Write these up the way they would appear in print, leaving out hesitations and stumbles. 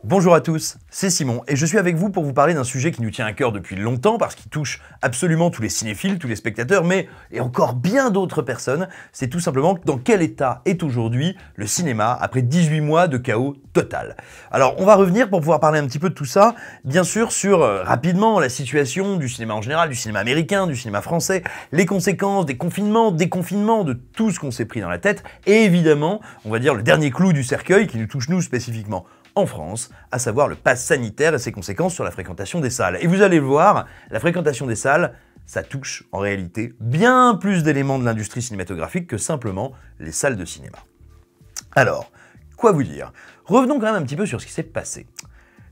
Bonjour à tous, c'est Simon et je suis avec vous pour vous parler d'un sujet qui nous tient à cœur depuis longtemps parce qu'il touche absolument tous les cinéphiles, tous les spectateurs, mais et encore bien d'autres personnes. C'est tout simplement dans quel état est aujourd'hui le cinéma après 18 mois de chaos total. Alors on va revenir pour pouvoir parler un petit peu de tout ça, bien sûr sur rapidement la situation du cinéma en général, du cinéma américain, du cinéma français, les conséquences des confinements, déconfinements, de tout ce qu'on s'est pris dans la tête et évidemment, on va dire le dernier clou du cercueil qui nous touche nous spécifiquement en France, à savoir le pass sanitaire et ses conséquences sur la fréquentation des salles. Et vous allez le voir, la fréquentation des salles, ça touche en réalité bien plus d'éléments de l'industrie cinématographique que simplement les salles de cinéma. Alors, quoi vous dire? Revenons quand même un petit peu sur ce qui s'est passé.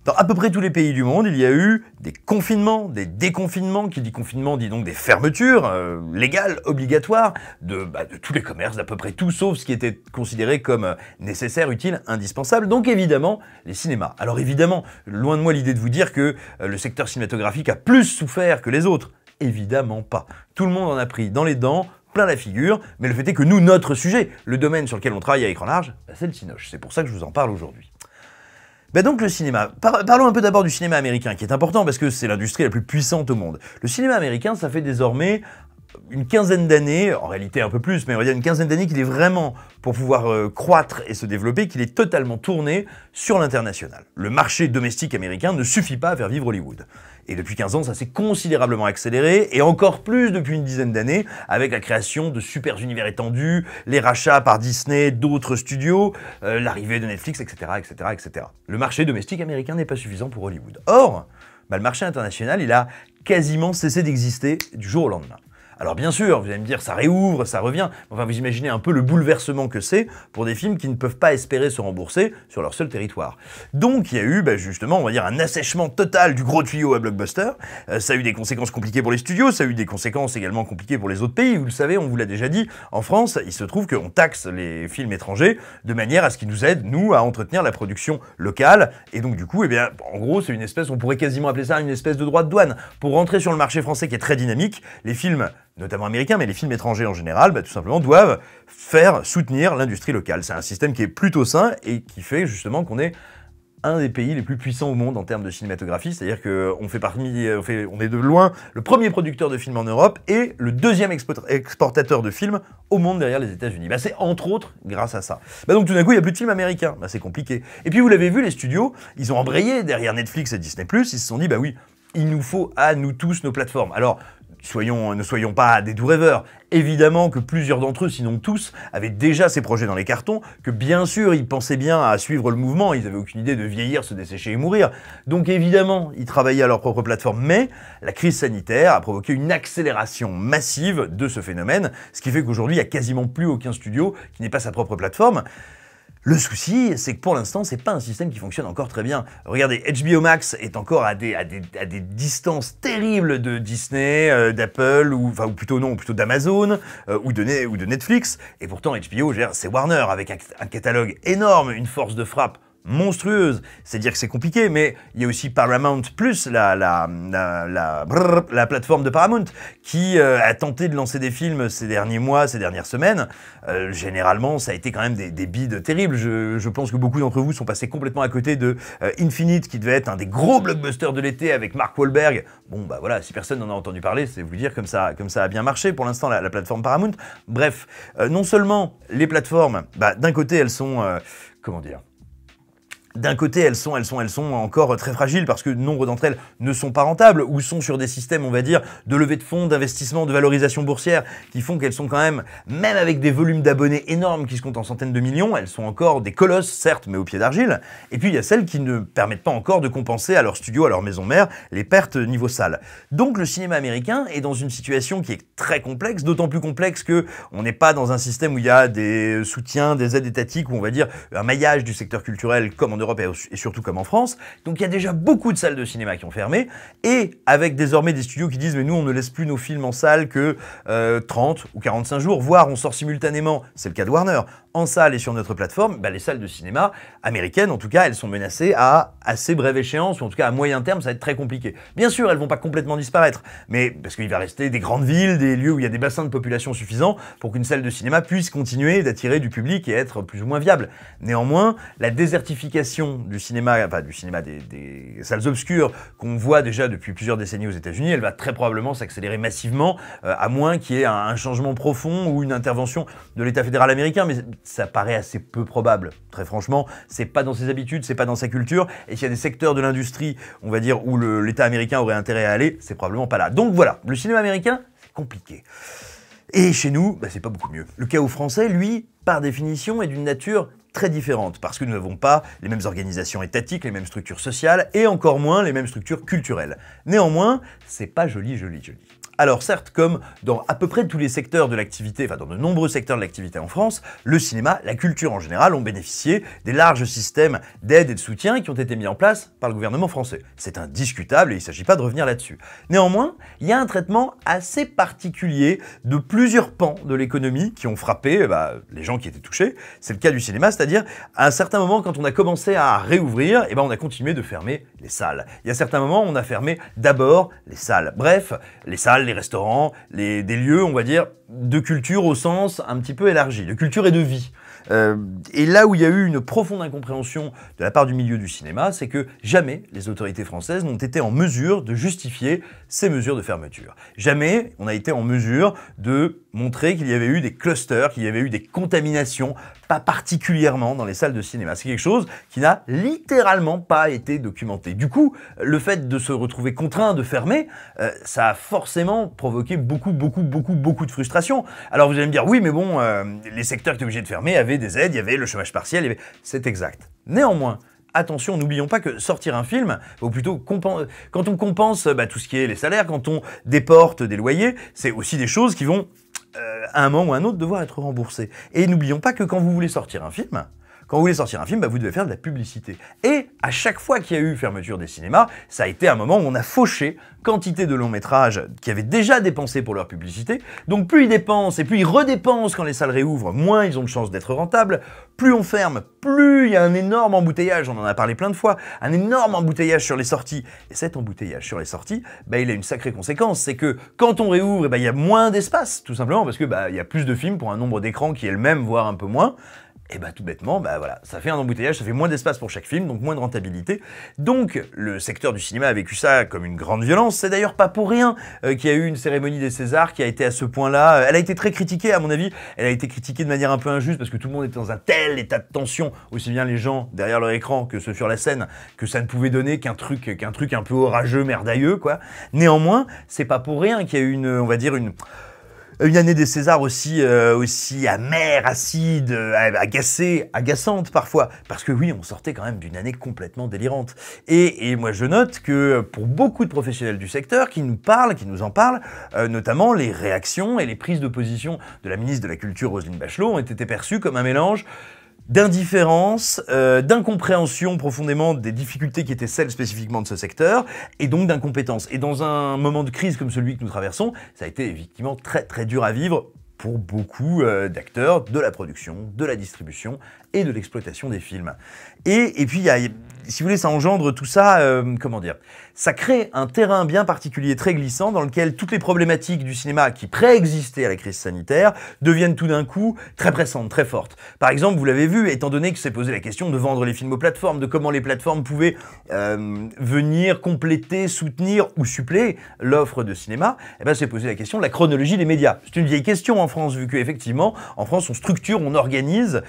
Dans à peu près tous les pays du monde, il y a eu des confinements, des déconfinements. Qui dit confinement dit donc des fermetures légales, obligatoires, de tous les commerces, d'à peu près tout, sauf ce qui était considéré comme nécessaire, utile, indispensable. Donc évidemment, les cinémas. Alors évidemment, loin de moi l'idée de vous dire que le secteur cinématographique a plus souffert que les autres. Évidemment pas. Tout le monde en a pris dans les dents, plein la figure, mais le fait est que nous, notre sujet, le domaine sur lequel on travaille à écran large, c'est le cinoche. C'est pour ça que je vous en parle aujourd'hui. Donc le cinéma, parlons un peu d'abord du cinéma américain, qui est important parce que c'est l'industrie la plus puissante au monde. Le cinéma américain, ça fait désormais une quinzaine d'années, en réalité un peu plus, mais on va dire une quinzaine d'années qu'il est vraiment, pour pouvoir croître et se développer, qu'il est totalement tourné sur l'international. Le marché domestique américain ne suffit pas à faire vivre Hollywood. Et depuis 15 ans, ça s'est considérablement accéléré, et encore plus depuis une dizaine d'années, avec la création de super univers étendus, les rachats par Disney d'autres studios, l'arrivée de Netflix, etc., etc., etc. Le marché domestique américain n'est pas suffisant pour Hollywood. Or, le marché international, il a quasiment cessé d'exister du jour au lendemain. Alors bien sûr, vous allez me dire, ça réouvre, ça revient, enfin vous imaginez un peu le bouleversement que c'est pour des films qui ne peuvent pas espérer se rembourser sur leur seul territoire. Donc il y a eu justement, on va dire, un assèchement total du gros tuyau à blockbuster, ça a eu des conséquences compliquées pour les studios, ça a eu des conséquences également compliquées pour les autres pays, vous le savez, on vous l'a déjà dit, en France, il se trouve qu'on taxe les films étrangers de manière à ce qu'ils nous aident, nous, à entretenir la production locale, et donc du coup, en gros, c'est une espèce, on pourrait quasiment appeler ça une espèce de droit de douane. Pour rentrer sur le marché français qui est très dynamique, les films notamment américains, mais les films étrangers en général, tout simplement doivent soutenir l'industrie locale. C'est un système qui est plutôt sain et qui fait justement qu'on est un des pays les plus puissants au monde en termes de cinématographie, c'est-à-dire qu'on on est de loin le premier producteur de films en Europe et le deuxième exportateur de films au monde derrière les États-Unis. C'est entre autres grâce à ça. Donc tout d'un coup, il n'y a plus de films américains. C'est compliqué. Et puis vous l'avez vu, les studios, ils ont embrayé derrière Netflix et Disney+, ils se sont dit, oui, il nous faut à nous tous nos plateformes. Alors, ne soyons pas des doux rêveurs. Évidemment que plusieurs d'entre eux, sinon tous, avaient déjà ces projets dans les cartons, que bien sûr, ils pensaient bien à suivre le mouvement, ils n'avaient aucune idée de vieillir, se dessécher et mourir. Donc évidemment, ils travaillaient à leur propre plateforme, mais la crise sanitaire a provoqué une accélération massive de ce phénomène, ce qui fait qu'aujourd'hui, il n'y a quasiment plus aucun studio qui n'ait pas sa propre plateforme. Le souci, c'est que pour l'instant, c'est pas un système qui fonctionne encore très bien. Regardez, HBO Max est encore à des distances terribles de Disney, d'Apple, ou plutôt d'Amazon, ou de Netflix. Et pourtant, HBO, c'est Warner, avec un catalogue énorme, une force de frappe monstrueuse. C'est dire que c'est compliqué, mais il y a aussi Paramount+, la plateforme de Paramount, qui a tenté de lancer des films ces derniers mois, ces dernières semaines. Généralement, ça a été quand même des bides terribles. Je pense que beaucoup d'entre vous sont passés complètement à côté de Infinite, qui devait être un des gros blockbusters de l'été avec Mark Wahlberg. Voilà, si personne n'en a entendu parler, c'est vous dire comme ça a bien marché pour l'instant la plateforme Paramount. Bref, non seulement les plateformes, d'un côté, elles sont... D'un côté, elles sont encore très fragiles parce que nombre d'entre elles ne sont pas rentables ou sont sur des systèmes, on va dire, de levée de fonds, d'investissement, de valorisation boursière qui font qu'elles sont quand même avec des volumes d'abonnés énormes qui se comptent en centaines de millions, elles sont encore des colosses, certes, mais au pied d'argile. Et puis, il y a celles qui ne permettent pas encore de compenser à leur studio, à leur maison mère, les pertes niveau salle. Donc, le cinéma américain est dans une situation qui est très complexe, d'autant plus complexe que on n'est pas dans un système où il y a des soutiens, des aides étatiques, où on va dire un maillage du secteur culturel comme en Europe et surtout comme en France. Donc il y a déjà beaucoup de salles de cinéma qui ont fermé et avec désormais des studios qui disent mais nous on ne laisse plus nos films en salle que 30 ou 45 jours, voire on sort simultanément, c'est le cas de Warner, en salle et sur notre plateforme. Les salles de cinéma américaines en tout cas elles sont menacées à assez brève échéance ou en tout cas à moyen terme ça va être très compliqué. Bien sûr elles vont pas complètement disparaître mais parce qu'il va rester des grandes villes, des lieux où il y a des bassins de population suffisants pour qu'une salle de cinéma puisse continuer d'attirer du public et être plus ou moins viable. Néanmoins la désertification privatisation du cinéma, enfin du cinéma des salles obscures qu'on voit déjà depuis plusieurs décennies aux États-Unis, elle va très probablement s'accélérer massivement, à moins qu'il y ait un changement profond ou une intervention de l'État fédéral américain, mais ça paraît assez peu probable. Très franchement, c'est pas dans ses habitudes, c'est pas dans sa culture, et s'il y a des secteurs de l'industrie, on va dire, où l'État américain aurait intérêt à aller, c'est probablement pas là. Donc voilà, le cinéma américain, c'est compliqué. Et chez nous, bah, c'est pas beaucoup mieux. Le chaos français, lui, par définition, est d'une nature très différente, parce que nous n'avons pas les mêmes organisations étatiques, les mêmes structures sociales, et encore moins les mêmes structures culturelles. Néanmoins, c'est pas joli. Alors certes, comme dans à peu près tous les secteurs de l'activité, enfin dans de nombreux secteurs de l'activité en France, le cinéma, la culture en général ont bénéficié des larges systèmes d'aide et de soutien qui ont été mis en place par le gouvernement français. C'est indiscutable et il ne s'agit pas de revenir là-dessus. Néanmoins, il y a un traitement assez particulier de plusieurs pans de l'économie qui ont frappé les gens qui étaient touchés. C'est le cas du cinéma, c'est-à-dire à un certain moment, quand on a commencé à réouvrir, on a continué de fermer les salles. Il y a certains moments, on a fermé d'abord les salles. Bref, les salles, les restaurants, des lieux, on va dire, de culture au sens un petit peu élargi, de culture et de vie. Et là où il y a eu une profonde incompréhension de la part du milieu du cinéma, c'est que jamais les autorités françaises n'ont été en mesure de justifier ces mesures de fermeture. Jamais on a été en mesure de montrer qu'il y avait eu des clusters, qu'il y avait eu des contaminations, pas particulièrement dans les salles de cinéma. C'est quelque chose qui n'a littéralement pas été documenté. Du coup, le fait de se retrouver contraint de fermer, ça a forcément provoqué beaucoup de frustration. Alors vous allez me dire, oui mais bon, les secteurs qui étaient obligés de fermer avaient des aides, il y avait le chômage partiel, c'est exact. Néanmoins, attention, n'oublions pas que sortir un film, ou plutôt quand on compense tout ce qui est les salaires, quand on déporte des loyers, c'est aussi des choses qui vont, à un moment ou à un autre, devoir être remboursées. Et n'oublions pas que quand vous voulez sortir un film, vous devez faire de la publicité. Et à chaque fois qu'il y a eu fermeture des cinémas, ça a été un moment où on a fauché quantité de longs métrages qui avaient déjà dépensé pour leur publicité. Donc plus ils dépensent et plus ils redépensent quand les salles réouvrent, moins ils ont de chances d'être rentables. Plus on ferme, plus il y a un énorme embouteillage, on en a parlé plein de fois, un énorme embouteillage sur les sorties. Et cet embouteillage sur les sorties, il a une sacrée conséquence, c'est que quand on réouvre, il y a moins d'espace, tout simplement parce que il y a plus de films pour un nombre d'écrans qui est le même, voire un peu moins. Et tout bêtement, voilà, ça fait un embouteillage, ça fait moins d'espace pour chaque film, donc moins de rentabilité. Donc le secteur du cinéma a vécu ça comme une grande violence. C'est d'ailleurs pas pour rien qu'il y a eu une cérémonie des Césars qui a été à ce point-là. Elle a été très critiquée, à mon avis. Elle a été critiquée de manière un peu injuste parce que tout le monde était dans un tel état de tension, aussi bien les gens derrière leur écran que ceux sur la scène, que ça ne pouvait donner qu'un truc un peu orageux, merdailleux, quoi. Néanmoins, c'est pas pour rien qu'il y a eu on va dire une année des Césars aussi amère, acide, agacée, agaçante parfois. Parce que oui, on sortait quand même d'une année complètement délirante. Et moi je note que pour beaucoup de professionnels du secteur qui nous en parlent, notamment les réactions et les prises de position de la ministre de la Culture Roselyne Bachelot ont été perçues comme un mélange d'indifférence, d'incompréhension profondément des difficultés qui étaient celles spécifiquement de ce secteur, et donc d'incompétence. Et dans un moment de crise comme celui que nous traversons, ça a été effectivement très dur à vivre pour beaucoup d'acteurs de la production, de la distribution et de l'exploitation des films. Et puis, si vous voulez, ça engendre tout ça, ça crée un terrain bien particulier, très glissant, dans lequel toutes les problématiques du cinéma qui préexistaient à la crise sanitaire deviennent tout d'un coup très pressantes, très fortes. Par exemple, vous l'avez vu, étant donné que s'est posé la question de vendre les films aux plateformes, de comment les plateformes pouvaient venir compléter, soutenir ou suppléer l'offre de cinéma, s'est posé la question de la chronologie des médias. C'est une vieille question en France, vu qu'effectivement, en France, on structure, on organise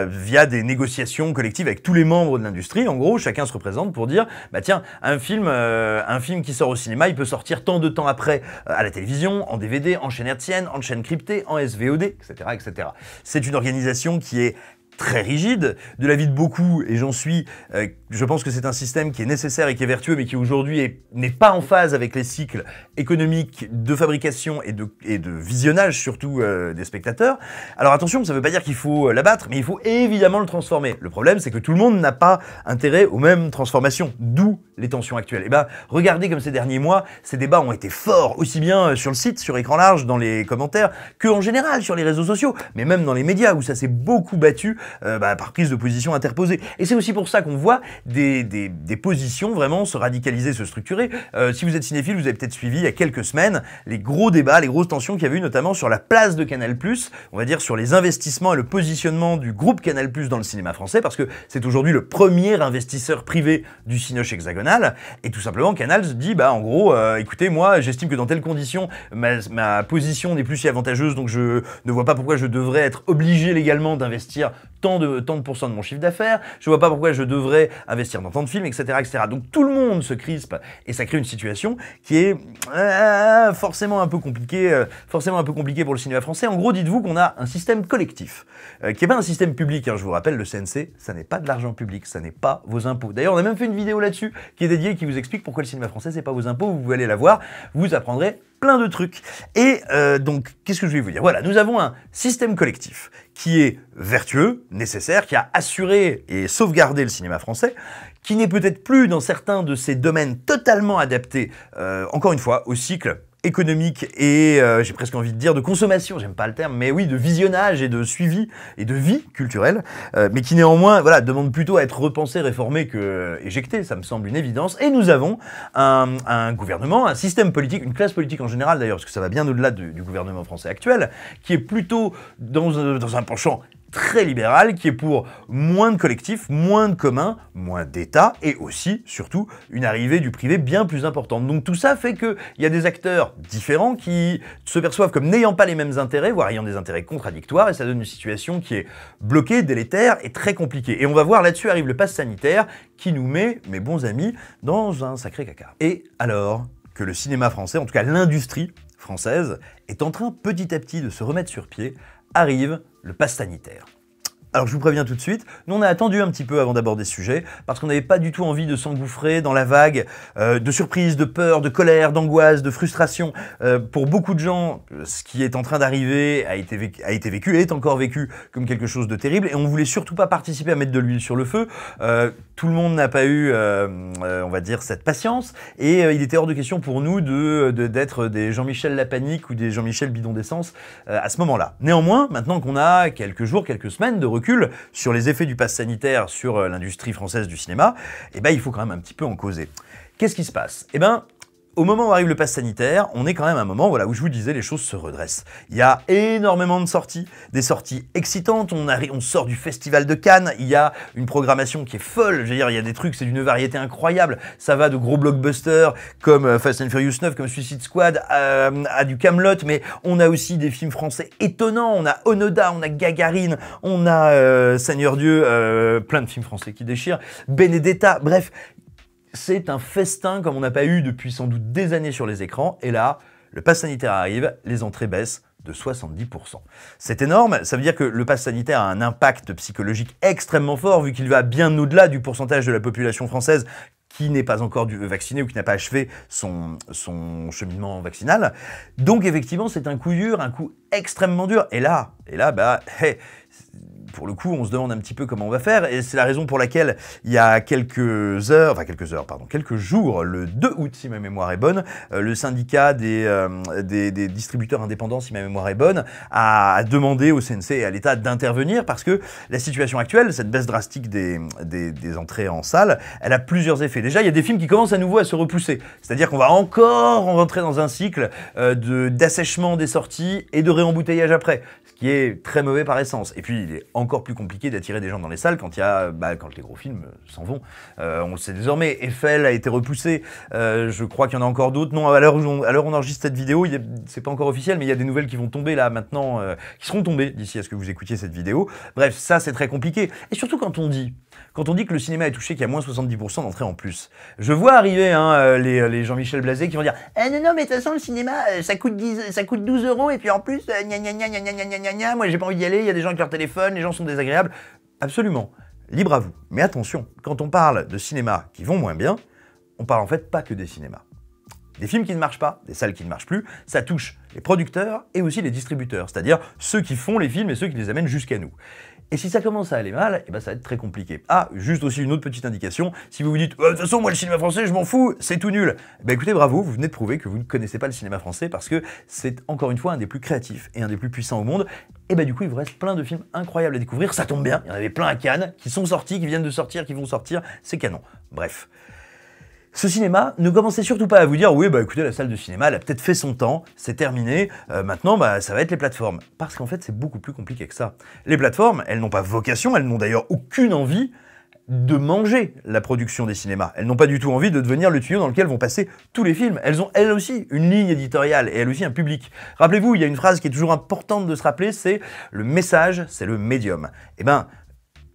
via des négociations collectives avec tous les membres de l'industrie. En gros, chacun se représente pour dire, tiens, un film qui sort au cinéma, il peut sortir tant de temps après à la télévision, en DVD, en chaîne hertzienne, en chaîne cryptée, en SVOD, etc. C'est une organisation qui est très rigide, de l'avis de beaucoup, et je pense que c'est un système qui est nécessaire et qui est vertueux, mais qui aujourd'hui n'est pas en phase avec les cycles économiques de fabrication et de visionnage surtout des spectateurs. Alors attention, ça ne veut pas dire qu'il faut l'abattre, mais il faut évidemment le transformer. Le problème, c'est que tout le monde n'a pas intérêt aux mêmes transformations, d'où les tensions actuelles? Eh ben, regardez comme ces derniers mois, ces débats ont été forts, aussi bien sur le site, sur Écran Large, dans les commentaires, que en général sur les réseaux sociaux, mais même dans les médias, où ça s'est beaucoup battu par prise de position interposée. Et c'est aussi pour ça qu'on voit des positions vraiment se radicaliser, se structurer. Si vous êtes cinéphile, vous avez peut-être suivi il y a quelques semaines les gros débats, les grosses tensions qu'il y avait eu notamment sur la place de Canal+, on va dire sur les investissements et le positionnement du groupe Canal+ dans le cinéma français, parce que c'est aujourd'hui le premier investisseur privé du cinoche hexagonal, et tout simplement Canal se dit, en gros, écoutez, moi j'estime que dans telles conditions, ma position n'est plus si avantageuse, donc je ne vois pas pourquoi je devrais être obligé légalement d'investir tant de pourcents de mon chiffre d'affaires, je vois pas pourquoi je devrais investir dans tant de films, etc., etc. Donc tout le monde se crispe, et ça crée une situation qui est forcément un peu compliquée pour le cinéma français. En gros, dites-vous qu'on a un système collectif, qui n'est pas un système public, hein. Je vous rappelle, le CNC, ça n'est pas de l'argent public, ça n'est pas vos impôts. D'ailleurs, on a même fait une vidéo là-dessus, qui est dédiée, qui vous explique pourquoi le cinéma français, c'est pas vos impôts, vous pouvez aller la voir, vous apprendrez plein de trucs. Et donc, qu'est-ce que je vais vous dire? Voilà, nous avons un système collectif qui est vertueux, nécessaire, qui a assuré et sauvegardé le cinéma français, qui n'est peut-être plus dans certains de ces domaines totalement adaptés, encore une fois, au cycle économique et, j'ai presque envie de dire, de consommation, j'aime pas le terme, mais oui, de visionnage et de suivi et de vie culturelle, mais qui néanmoins, voilà, demande plutôt à être repensé, réformé que éjecté, ça me semble une évidence. Et nous avons un gouvernement, un système politique, une classe politique en général d'ailleurs, parce que ça va bien au-delà du gouvernement français actuel, qui est plutôt dans un penchant très libéral, qui est pour moins de collectifs, moins de communs, moins d'État, et aussi, surtout, une arrivée du privé bien plus importante. Donc tout ça fait qu'il y a des acteurs différents qui se perçoivent comme n'ayant pas les mêmes intérêts, voire ayant des intérêts contradictoires, et ça donne une situation qui est bloquée, délétère et très compliquée. Et on va voir, là-dessus arrive le pass sanitaire, qui nous met, mes bons amis, dans un sacré caca. Et alors que le cinéma français, en tout cas l'industrie française, est en train petit à petit de se remettre sur pied, arrive le pass sanitaire. Alors je vous préviens tout de suite, nous on a attendu un petit peu avant d'aborder ce sujet, parce qu'on n'avait pas du tout envie de s'engouffrer dans la vague de surprise, de peur, de colère, d'angoisse, de frustration. Pour beaucoup de gens, ce qui est en train d'arriver a été vécu et est encore vécu comme quelque chose de terrible, et on voulait surtout pas participer à mettre de l'huile sur le feu. Tout le monde n'a pas eu, on va dire, cette patience, et il était hors de question pour nous d'être des Jean-Michel Lapanique ou des Jean-Michel Bidon d'essence à ce moment-là. Néanmoins, maintenant qu'on a quelques jours, quelques semaines de recul sur les effets du pass sanitaire sur l'industrie française du cinéma, il faut quand même un petit peu en causer. Qu'est-ce qui se passe? Au moment où arrive le pass sanitaire, on est quand même à un moment où je vous disais, les choses se redressent. Il y a énormément de sorties, des sorties excitantes, on sort du festival de Cannes, il y a une programmation qui est folle, je veux dire, il y a des trucs, c'est d'une variété incroyable, ça va de gros blockbusters comme Fast and Furious 9, comme Suicide Squad, à du Camelot, mais on a aussi des films français étonnants, on a Onoda, on a Gagarine, on a Seigneur Dieu, plein de films français qui déchirent, Benedetta, bref, c'est un festin comme on n'a pas eu depuis sans doute des années sur les écrans. Et là, le pass sanitaire arrive, les entrées baissent de 70%. C'est énorme, ça veut dire que le pass sanitaire a un impact psychologique extrêmement fort, vu qu'il va bien au-delà du pourcentage de la population française qui n'est pas encore vacciné ou qui n'a pas achevé son cheminement vaccinal. Donc effectivement, c'est un coup dur, un coup extrêmement dur. Et là, pour le coup, on se demande un petit peu comment on va faire, et c'est la raison pour laquelle il y a quelques jours, le 2 août, si ma mémoire est bonne, le syndicat des distributeurs indépendants, si ma mémoire est bonne, a demandé au CNC et à l'État d'intervenir, parce que la situation actuelle, cette baisse drastique des entrées en salle, elle a plusieurs effets. Déjà, il y a des films qui commencent à nouveau à se repousser, c'est-à-dire qu'on va encore rentrer dans un cycle d'assèchement des sorties et de réembouteillage après, ce qui est très mauvais par essence. Et puis, il est encore plus compliqué d'attirer des gens dans les salles quand les gros films s'en vont. On le sait désormais, Eiffel a été repoussé, je crois qu'il y en a encore d'autres. Non, à l'heure où on enregistre cette vidéo, c'est pas encore officiel, mais il y a des nouvelles qui vont tomber là maintenant, qui seront tombées d'ici à ce que vous écoutiez cette vidéo. Bref, ça c'est très compliqué. Et surtout quand on dit que le cinéma est touché, qu'il y a moins 70% d'entrées en plus. Je vois arriver les Jean-Michel Blasé qui vont dire « non, mais de toute façon, le cinéma, ça coûte 12 € et puis en plus, moi j'ai pas envie d'y aller, il y a des gens avec leur téléphone, les gens sont désagréables. » Absolument, libre à vous. Mais attention, quand on parle de cinéma qui vont moins bien, on parle en fait pas que des cinémas. Des films qui ne marchent pas, des salles qui ne marchent plus, ça touche les producteurs et aussi les distributeurs, c'est-à-dire ceux qui font les films et ceux qui les amènent jusqu'à nous. Et si ça commence à aller mal, eh ben ça va être très compliqué. Ah, juste aussi une autre petite indication, si vous vous dites de toute façon moi le cinéma français je m'en fous, c'est tout nul. Eh ben écoutez, bravo, vous venez de prouver que vous ne connaissez pas le cinéma français parce que c'est encore une fois un des plus créatifs et un des plus puissants au monde. Et ben du coup il vous reste plein de films incroyables à découvrir, ça tombe bien, il y en avait plein à Cannes, qui sont sortis, qui viennent de sortir, qui vont sortir, c'est canon. Bref. Ce cinéma, ne commencez surtout pas à vous dire « Oui, bah écoutez, la salle de cinéma, elle a peut-être fait son temps, c'est terminé, maintenant, bah ça va être les plateformes. » Parce qu'en fait, c'est beaucoup plus compliqué que ça. Les plateformes, elles n'ont pas vocation, elles n'ont d'ailleurs aucune envie de manger la production des cinémas. Elles n'ont pas du tout envie de devenir le tuyau dans lequel vont passer tous les films. Elles ont, elles aussi, une ligne éditoriale et elles aussi un public. Rappelez-vous, il y a une phrase qui est toujours importante de se rappeler, c'est « Le message, c'est le médium ». Eh ben,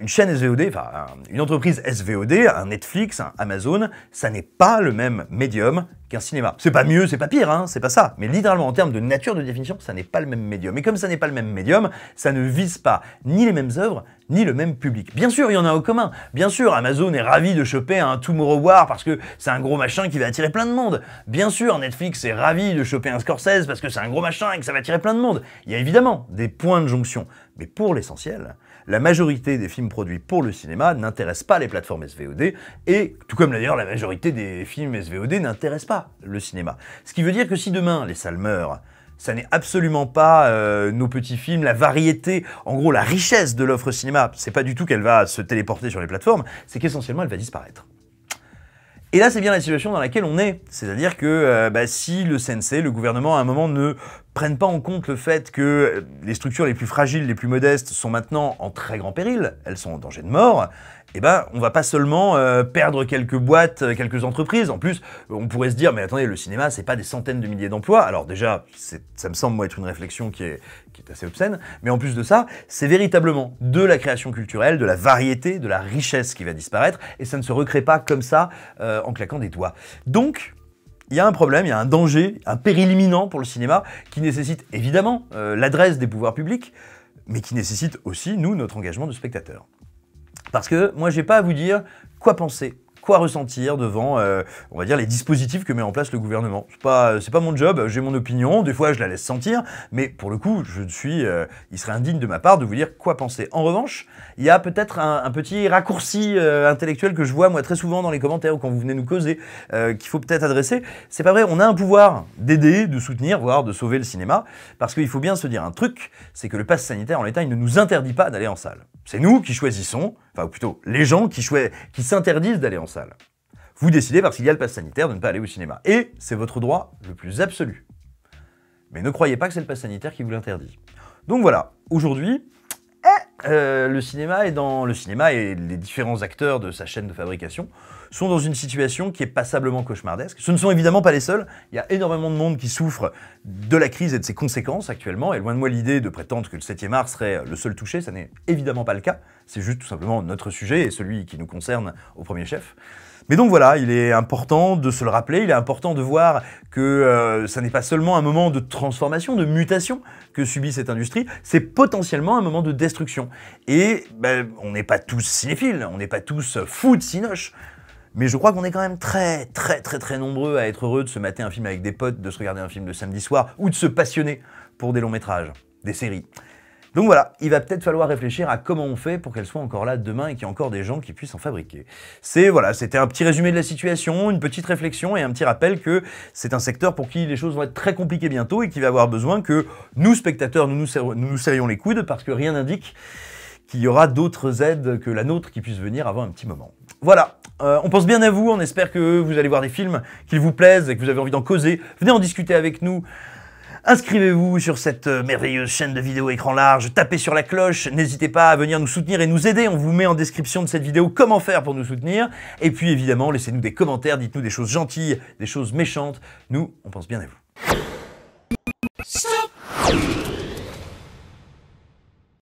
une chaîne SVOD, enfin une entreprise SVOD, un Netflix, un Amazon, ça n'est pas le même médium qu'un cinéma. C'est pas mieux, c'est pas pire, hein, c'est pas ça. Mais littéralement, en termes de nature de définition, ça n'est pas le même médium. Et comme ça n'est pas le même médium, ça ne vise pas ni les mêmes œuvres, ni le même public. Bien sûr, il y en a au commun. Bien sûr, Amazon est ravi de choper un Tomorrow War parce que c'est un gros machin qui va attirer plein de monde. Bien sûr, Netflix est ravi de choper un Scorsese parce que c'est un gros machin et que ça va attirer plein de monde. Il y a évidemment des points de jonction. Mais pour l'essentiel, la majorité des films produits pour le cinéma n'intéressent pas les plateformes SVOD, et tout comme d'ailleurs la majorité des films SVOD n'intéressent pas le cinéma. Ce qui veut dire que si demain les salles meurent, ça n'est absolument pas nos petits films, la variété, en gros la richesse de l'offre cinéma, c'est pas du tout qu'elle va se téléporter sur les plateformes, c'est qu'essentiellement elle va disparaître. Et là, c'est bien la situation dans laquelle on est. C'est-à-dire que si le CNC, le gouvernement, à un moment, ne prennent pas en compte le fait que les structures les plus fragiles, les plus modestes, sont maintenant en très grand péril, elles sont en danger de mort, eh ben, on va pas seulement perdre quelques boîtes, quelques entreprises. En plus, on pourrait se dire, mais attendez, le cinéma, c'est pas des centaines de milliers d'emplois. Alors déjà, ça me semble, moi, être une réflexion qui est assez obscène. Mais en plus de ça, c'est véritablement de la création culturelle, de la variété, de la richesse qui va disparaître. Et ça ne se recrée pas comme ça, en claquant des doigts. Donc, il y a un problème, il y a un danger, un péril imminent pour le cinéma qui nécessite évidemment l'adresse des pouvoirs publics, mais qui nécessite aussi, nous, notre engagement de spectateurs. Parce que moi, j'ai pas à vous dire quoi penser, quoi ressentir devant, on va dire, les dispositifs que met en place le gouvernement. C'est pas mon job, j'ai mon opinion, des fois je la laisse sentir, mais pour le coup, il serait indigne de ma part de vous dire quoi penser. En revanche, il y a peut-être un petit raccourci intellectuel que je vois, moi, très souvent dans les commentaires ou quand vous venez nous causer, qu'il faut peut-être adresser. C'est pas vrai, on a un pouvoir d'aider, de soutenir, voire de sauver le cinéma, parce qu'il faut bien se dire un truc, c'est que le pass sanitaire, en l'état, il ne nous interdit pas d'aller en salle. C'est nous qui choisissons, enfin, ou plutôt, les gens qui s'interdisent d'aller en salle. Vous décidez, parce qu'il y a le pass sanitaire, de ne pas aller au cinéma. Et c'est votre droit le plus absolu. Mais ne croyez pas que c'est le pass sanitaire qui vous l'interdit. Donc voilà, aujourd'hui, le cinéma et les différents acteurs de sa chaîne de fabrication sont dans une situation qui est passablement cauchemardesque. Ce ne sont évidemment pas les seuls. Il y a énormément de monde qui souffre de la crise et de ses conséquences actuellement. Et loin de moi l'idée de prétendre que le 7e art serait le seul touché, ça n'est évidemment pas le cas. C'est juste tout simplement notre sujet et celui qui nous concerne au premier chef. Mais donc voilà, il est important de se le rappeler, il est important de voir que ça n'est pas seulement un moment de transformation, de mutation que subit cette industrie, c'est potentiellement un moment de destruction. Et on n'est pas tous cinéphiles, on n'est pas tous fous de cinoche, mais je crois qu'on est quand même très nombreux à être heureux de se mater un film avec des potes, de se regarder un film le samedi soir, ou de se passionner pour des longs métrages, des séries. Donc voilà, il va peut-être falloir réfléchir à comment on fait pour qu'elle soit encore là demain et qu'il y ait encore des gens qui puissent en fabriquer. C'était un petit résumé de la situation, une petite réflexion et un petit rappel que c'est un secteur pour qui les choses vont être très compliquées bientôt et qui va avoir besoin que nous, spectateurs, nous nous serrions les coudes parce que rien n'indique qu'il y aura d'autres aides que la nôtre qui puissent venir avant un petit moment. Voilà, on pense bien à vous, on espère que vous allez voir des films qui vous plaisent et que vous avez envie d'en causer. Venez en discuter avec nous. Inscrivez-vous sur cette merveilleuse chaîne de vidéo écran large, tapez sur la cloche, n'hésitez pas à venir nous soutenir et nous aider, on vous met en description de cette vidéo comment faire pour nous soutenir, et puis évidemment laissez-nous des commentaires, dites-nous des choses gentilles, des choses méchantes, nous on pense bien à vous.